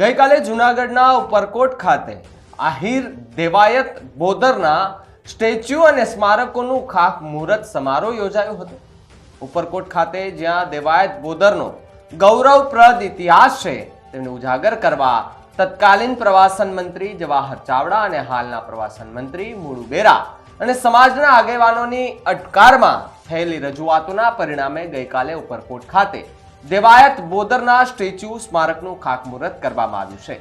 ગઈકાલે જૂનાગઢના ઉપરકોટ ખાતે આહિર દેવાયત બોદરના સ્ટેચ્યુ અને સ્મારકોનું ખાતમુહૂર્ત સમારોહ યોજાયો હતો। ઉપરકોટ ખાતે જ્યાં દેવાયત બોદરનો ગૌરવપ્રદ ઇતિહાસ છે તેને ઉજાગર કરવા તત્કાલીન પ્રવાસન મંત્રી જવાહર ચાવડા અને હાલના પ્રવાસન મંત્રી મુળુ બેરા અને સમાજના આગેવાનોની અટકારમાં થયેલી રજૂઆતોના પરિણામે ગઈકાલે ઉપરકોટ ખાતે દેવાયત બોદરના સ્ટેચ્યુ સ્મારકનું ખાતમુહૂર્ત કરવામાં આવ્યું છે।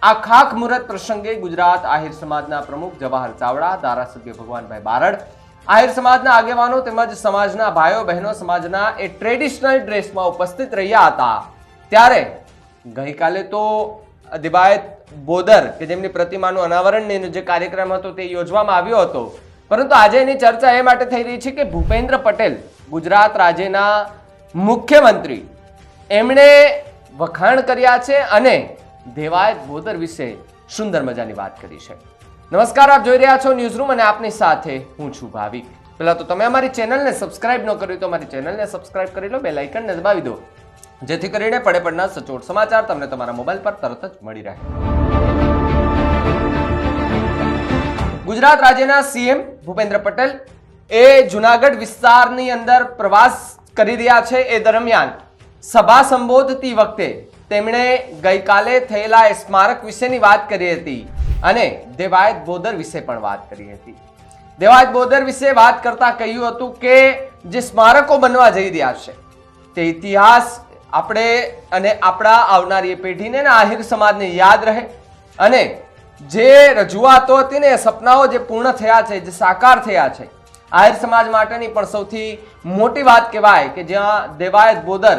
આ ખાતમુહૂર્ત પ્રસંગે ગુજરાત આહિર સમાજના પ્રમુખ જવાહર ચાવડા, ધારાસભ્ય ભગવાનભાઈ બારડ, આહિર સમાજના આગેવાનો તેમજ સમાજના ભાઈઓ બહેનો સમાજના એ ટ્રેડિશનલ ડ્રેસમાં ઉપસ્થિત રહ્યા હતા। ત્યારે ગઈકાલે તો દેવાયત બોદર કે જેમની પ્રતિમાનું અનાવરણનો જે કાર્યક્રમ હતો તે યોજવામાં આવ્યો હતો, પરંતુ આજે એની ચર્ચા એ માટે થઈ રહી છે કે ભૂપેન્દ્ર પટેલ ગુજરાત રાજ્યના મુખ્યમંત્રી એમણે વખાણ કર્યા છે અને દેવાયત બોદર વિશે સુંદર મજાની વાત કરી છે। નમસ્કાર, આપ જોઈ રહ્યા છો ન્યૂઝરૂમ અને આપની સાથે હું છું ભાવિક। પહેલા તો તમે અમારી ચેનલને સબસ્ક્રાઇબ ન કરી તો અમારી ચેનલને સબસ્ક્રાઇબ કરી લો, બેલ આઇકનને દબાવી દો જેથી કરીને પડે પડના સચોટ સમાચાર તમને તમારા મોબાઈલ પર તરત જ મળી રહે। ગુજરાત રાજ્યના સીએમ ભૂપેન્દ્ર પટેલ એ જૂનાગઢ વિસ્તારની અંદર પ્રવાસ કરી રહ્યા છે। એ દરમિયાન સભા સંબોધતી વખતે તેમણે ગઈકાલે થયેલા સ્મારક વિશેની વાત કરી હતી અને દેવાયત બોદર વિશે પણ વાત કરી હતી। દેવાયત બોદર વિશે વાત કરતા કહ્યું હતું કે જે સ્મારકો બનવા જઈ રહ્યા છે તે ઇતિહાસ આપણે અને આપણા આવનારી પેઢીને અને આહિર સમાજને યાદ રહે અને જે રજૂઆતો હતી ને સપનાઓ જે પૂર્ણ થયા છે, જે સાકાર થયા છે, આહિર સમાજ માટેની પણ સૌથી મોટી વાત કહેવાય કે જ્યાં દેવાયત બોદર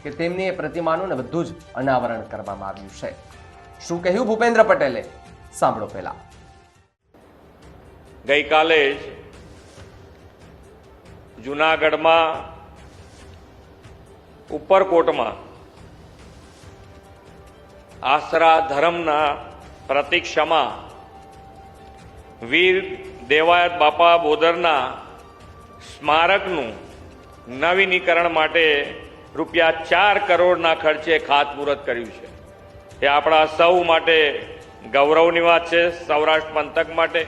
કે તેમની એ પ્રતિમાનું ને બધું જ અનાવરણ કરવામાં આવ્યું છે। શું કહ્યું ભૂપેન્દ્ર પટેલે, સાંભળો પહેલા। ગઈકાલે જ જૂનાગઢમાં ઉપરકોટમાં આશરા ધર્મના પ્રતીક્ષામાં વીર દેવાયત બાપા બોદરના સ્મારકનું નવીનીકરણ માટે ₹4 કરોડના ખર્ચે ખાતમુહૂર્ત કર્યું છે। એ આપણા સૌ માટે ગૌરવની વાત છે, સૌરાષ્ટ્ર પંથક માટે।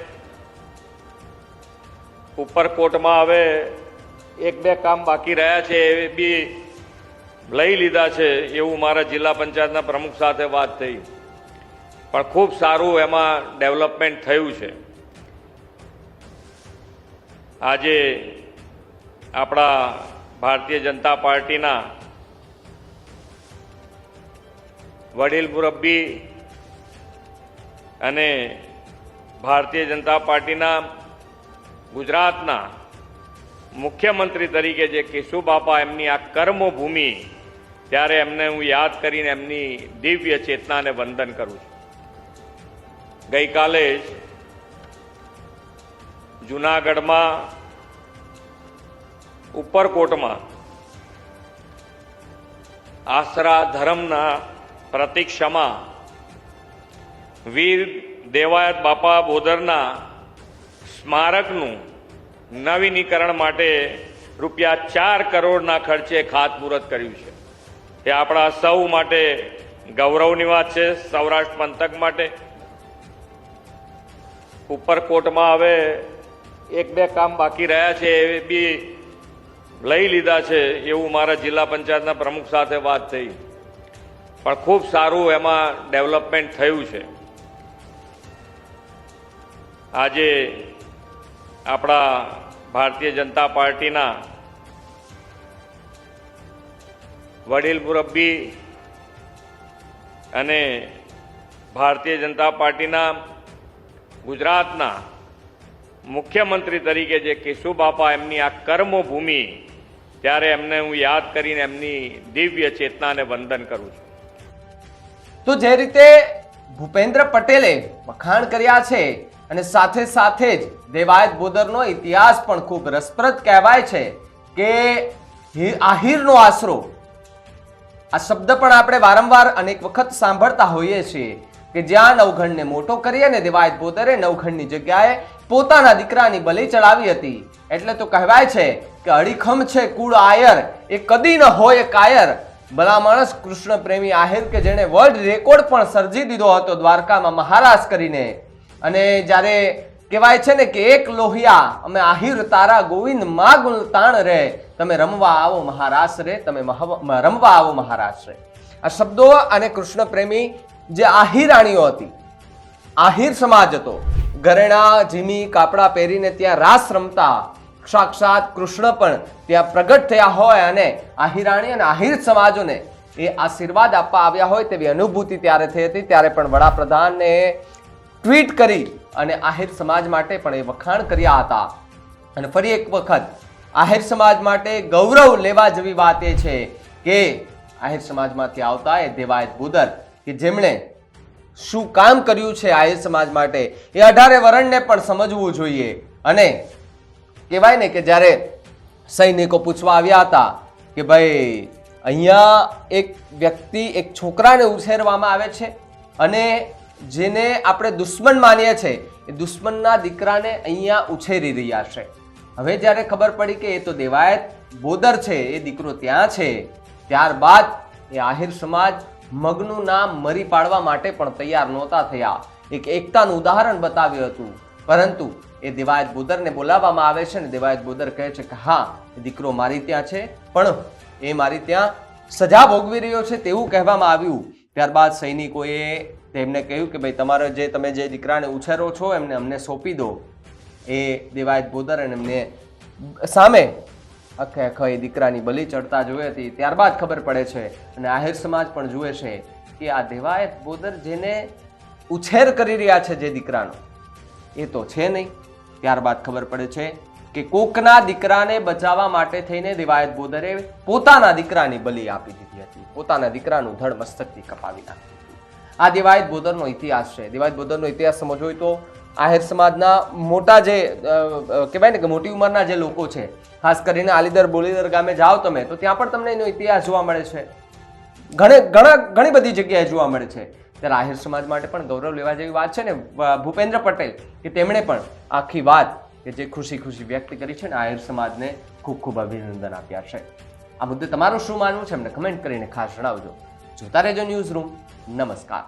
ઉપરકોટમાં હવે 1-2 કામ બાકી રહ્યા છે એ બી લઈ લીધા છે એવું મારા જિલ્લા પંચાયતના પ્રમુખ સાથે વાત થઈ, પણ ખૂબ સારું એમાં ડેવલપમેન્ટ થયું છે। આજે આપણા ભારતીય જનતા પાર્ટીના વડીલ મુરબ્બી અને ભારતીય જનતા પાર્ટીના ગુજરાતના મુખ્યમંત્રી તરીકે જે કેશુબાપા એમની આ કર્મભૂમિ, ત્યારે એમને હું યાદ કરીને એમની દિવ્ય ચેતનાને વંદન કરું છું। ગઈકાલે જ જૂનાગઢમાં ઉપરકોટમાં આશરા ધર્મના પ્રતીક્ષામાં વીર દેવાયત બાપા બોદરના સ્મારકનું નવીનીકરણ માટે ₹4 કરોડના ખર્ચે ખાતમુહૂર્ત કર્યું છે। એ આપણા સૌ માટે ગૌરવની વાત છે, સૌરાષ્ટ્ર પંથક માટે। ઉપરકોટમાં હવે 1-2 કામ બાકી રહ્યા છે એ બી લઈ લીધા છે એવું મારા જિલ્લા પંચાયતના પ્રમુખ સાથે વાત થઈ, પણ ખૂબ સારું એમાં ડેવલપમેન્ટ થયું છે। આજે આપણા ભારતીય જનતા પાર્ટીના વડીલ મુરબ્બી અને ભારતીય જનતા પાર્ટીના ગુજરાતના મુખ્યમંત્રી તરીકે જે કેશુબાપા એમની આ કર્મભૂમિ, ત્યારે એમને હું યાદ કરીને એમની દિવ્ય ચેતનાને વંદન કરું છું। તો જે રીતે ભૂપેન્દ્ર પટેલે વખાણ કર્યા છે અને સાથે સાથે જ દેવાયત બોદરનો ઇતિહાસ પણ ખૂબ રસપ્રદ કહેવાય છે કે આહિરનો આશરો, આ શબ્દ પણ આપણે વારંવાર અનેક વખત સાંભળતા હોઈએ છીએ કે જ્યાં નવઘણને મોટો કરી અને દેવાયત બોદરે નવઘણની જગ્યાએ પોતાના દીકરાની બલી ચડાવી હતી। એટલે તો કહેવાય છે કે અડીખમ છે કુળ આયર, એ કદી ન હોય કાયર, ભલા માણસ કૃષ્ણ પ્રેમી આહિર કે જેણે વર્લ્ડ રેકોર્ડ પણ સર્જી દીધો હતો દ્વારકામાં મહારાસ કરીને. અને જ્યારે કહેવાય છે ને કે એક લોહિયા અમે આહિર તારા ગોવિંદ માં ગુલતાણ રે, તમે રમવા આવો મહારાસ રે, તમે રમવા આવો મહારાસ રે. આ શબ્દો અને કૃષ્ણ પ્રેમી જે આહિરાણીઓ હતી, આહિર સમાજ હતો, ઘરેણા ઝીમી કાપડા પહેરીને ત્યાં રાસ રમતા સાક્ષાત કૃષ્ણ પણ ત્યાં પ્રગટ થયા હોય અને આહિરાણી અને આહિર સમાજોને એ આશીર્વાદ આપવા આવ્યા હોય તેવી અનુભૂતિ ત્યારે થઈ હતી. ત્યારે પણ વડાપ્રધાનને ટ્વીટ કરી અને આહિર સમાજ માટે પણ એ વખાણ કર્યા હતા. અને ફરી એક વખત આહિર સમાજ માટે ગૌરવ લેવા જેવી વાત એ છે કે આહિર સમાજમાંથી આવતા એ દેવાયત બોદર કે જેમણે શું કામ કર્યું છે આહિર સમાજ માટે એ 18 વરણને પણ સમજવું જોઈએ. અને કહેવાય ને કે જ્યારે સૈનિકો પૂછવા આવ્યા હતા કે ભાઈ અહીંયા એક વ્યક્તિ, એક છોકરાને ઉછેરવામાં આવે છે અને જેને આપણે દુશ્મન માનીએ છીએ એ દુશ્મનના દીકરાને અહીંયા ઉછેરી રહ્યા છે. હવે જ્યારે ખબર પડી કે એ તો દેવાયત બોદર છે, એ દીકરો ત્યાં છે, ત્યારબાદ એ આહિર સમાજ મગનું નામ મરી પાડવા માટે પણ તૈયાર નહોતા થયા. એક એકતાનું ઉદાહરણ બતાવ્યું હતું. પરંતુ એ દેવાયત બોદરને બોલાવવામાં આવે છે ને દેવાયત બોદર કહે છે કે હા, એ દીકરો મારી ત્યાં છે, પણ એ મારી ત્યાં સજા ભોગવી રહ્યો છે તેવું કહેવામાં આવ્યું. ત્યારબાદ સૈનિકોએ તેમને કહ્યું કે ભાઈ તમારે તમે જે દીકરાને ઉછેરો છો એમને અમને સોંપી દો. એ દેવાયત બોદર અને એમને સામે આખે એ દીકરાની બલી ચડતા જોઈ હતી. ત્યારબાદ ખબર પડે છે અને આહિર સમાજ પણ જુએ છે કે આ દેવાયત બોદર જેને ઉછેર કરી રહ્યા છે જે દીકરાનો, એ તો છે નહીં. ત્યારબાદ ખબર પડે છે કે કોકના દીકરાને બચાવવા માટે થઈને દેવાયત બોદરે પોતાના દીકરાની બલી આપી દીધી હતી, પોતાના દીકરાનું ધડ મસ્તકથી કપાવી નાખ્યું હતું. આ દેવાયત બોદરનો ઇતિહાસ છે. દેવાયત બોદરનો ઇતિહાસ સમજવો હોય તો આહિર સમાજના મોટા જે કહેવાય ને કે મોટી ઉંમરના જે લોકો છે, ખાસ કરીને આલીદર બોલીદર ગામે જાઓ તમે તો ત્યાં પણ તમને એનો ઇતિહાસ જોવા મળે છે. ઘણી બધી જગ્યાએ જોવા મળે છે. ત્યારે આહિર સમાજ માટે પણ ગૌરવ લેવા જેવી વાત છે ને ભૂપેન્દ્ર પટેલ કે તેમણે પણ આખી વાત કે જે ખુશી વ્યક્ત કરી છે ને આહિર સમાજને ખૂબ ખૂબ અભિનંદન આપ્યા છે. આ મુદ્દે તમારું શું માનવું છે અમને કમેન્ટ કરીને ખાસ જણાવજો. જોતા રહેજો ન્યૂઝ રૂમ. નમસ્કાર.